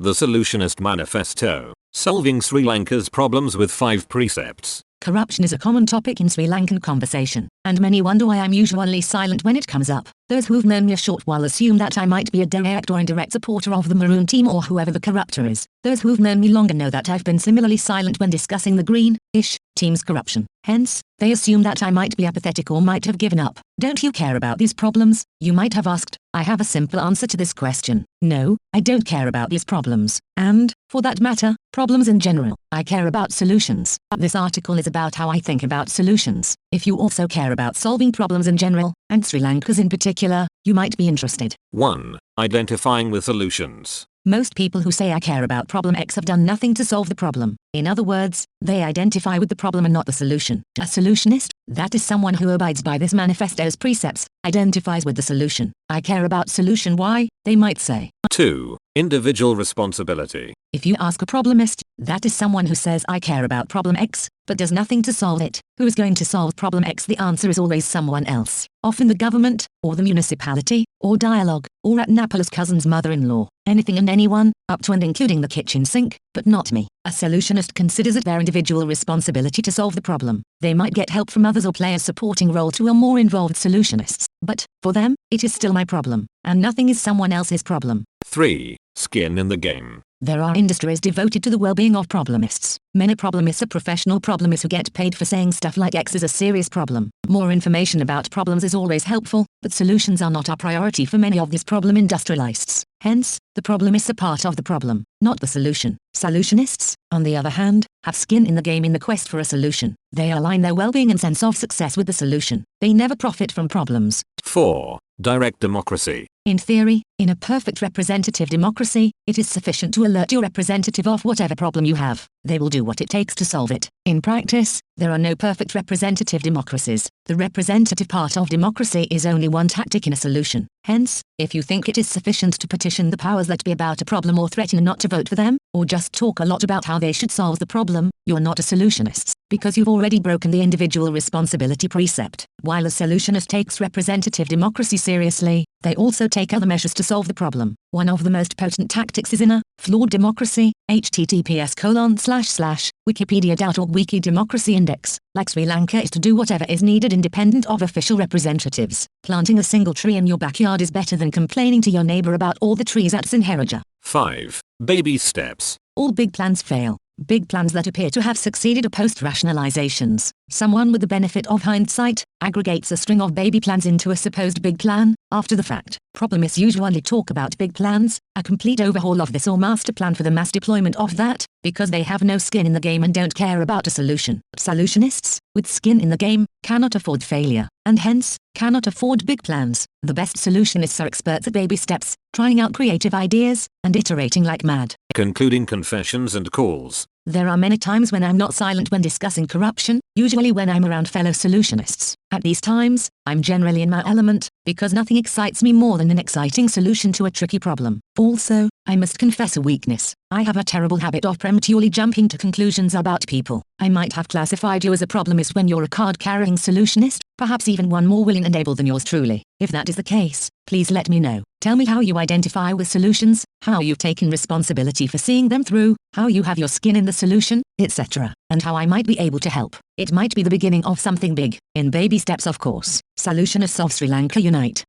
The Solutionist Manifesto, solving Sri Lanka's problems with 5 precepts. Corruption is a common topic in Sri Lankan conversation, and many wonder why I'm usually silent when it comes up. Those who've known me a short while assume that I might be a direct or indirect supporter of the Maroon team or whoever the corruptor is. Those who've known me longer know that I've been similarly silent when discussing the Green-ish team's corruption. Hence, they assume that I might be apathetic or might have given up. Don't you care about these problems? You might have asked. I have a simple answer to this question. No, I don't care about these problems. And, for that matter, problems in general. I care about solutions. This article is about how I think about solutions. If you also care about solving problems in general, and Sri Lanka's in particular, you might be interested. 1. Identifying with solutions. Most people who say I care about problem X have done nothing to solve the problem. In other words, they identify with the problem and not the solution. A solutionist, that is someone who abides by this manifesto's precepts, identifies with the solution. I care about solution Y, they might say. 2. Individual responsibility. If you ask a problemist, that is someone who says I care about problem X, but does nothing to solve it. Who is going to solve problem X? The answer is always someone else. Often the government, or the municipality, or dialogue, or at Napola's cousin's mother-in-law. Anything and anyone, up to and including the kitchen sink, but not me. A solutionist considers it their individual responsibility to solve the problem. They might get help from others or play a supporting role to a more involved solutionists, but, for them, it is still my problem, and nothing is someone else's problem. 3. Skin in the game. There are industries devoted to the well-being of problemists. Many problemists are professional problemists who get paid for saying stuff like X is a serious problem. More information about problems is always helpful, but solutions are not our priority for many of these problem industrialists. Hence, the problemists are part of the problem, not the solution. Solutionists, on the other hand, have skin in the game in the quest for a solution. They align their well-being and sense of success with the solution. They never profit from problems. 4. Direct democracy. In theory, in a perfect representative democracy, it is sufficient to alert your representative of whatever problem you have. They will do what it takes to solve it. In practice, there are no perfect representative democracies. The representative part of democracy is only one tactic in a solution. Hence, if you think it is sufficient to petition the powers that be about a problem or threaten not to vote for them, or just talk a lot about how they should solve the problem, you're not a solutionist, because you've already broken the individual responsibility precept. While a solutionist takes representative democracy seriously, they also take other measures to solve the problem. One of the most potent tactics is in a flawed democracy, https://wikipedia.org Wiki Democracy Index, like Sri Lanka, is to do whatever is needed independent of official representatives. Planting a single tree in your backyard is better than complaining to your neighbor about all the trees at Sinharaja. 5. Baby steps. All big plans fail. Big plans that appear to have succeeded are post-rationalizations. Someone with the benefit of hindsight aggregates a string of baby plans into a supposed big plan after the fact. Problemists usually talk about big plans, a complete overhaul of this or master plan for the mass deployment of that, because they have no skin in the game and don't care about a solution. Solutionists, with skin in the game, cannot afford failure, and hence, cannot afford big plans. The best solutionists are experts at baby steps, trying out creative ideas, and iterating like mad. Concluding confessions and calls. There are many times when I'm not silent when discussing corruption, usually when I'm around fellow solutionists. At these times, I'm generally in my element, because nothing excites me more than an exciting solution to a tricky problem. Also, I must confess a weakness. I have a terrible habit of prematurely jumping to conclusions about people. I might have classified you as a problemist when you're a card-carrying solutionist, perhaps even one more willing and able than yours truly. If that is the case, please let me know. Tell me how you identify with solutions, how you've taken responsibility for seeing them through, how you have your skin in the solution, etc., and how I might be able to help. It might be the beginning of something big, in baby steps of course. Solutionists of Sri Lanka unite.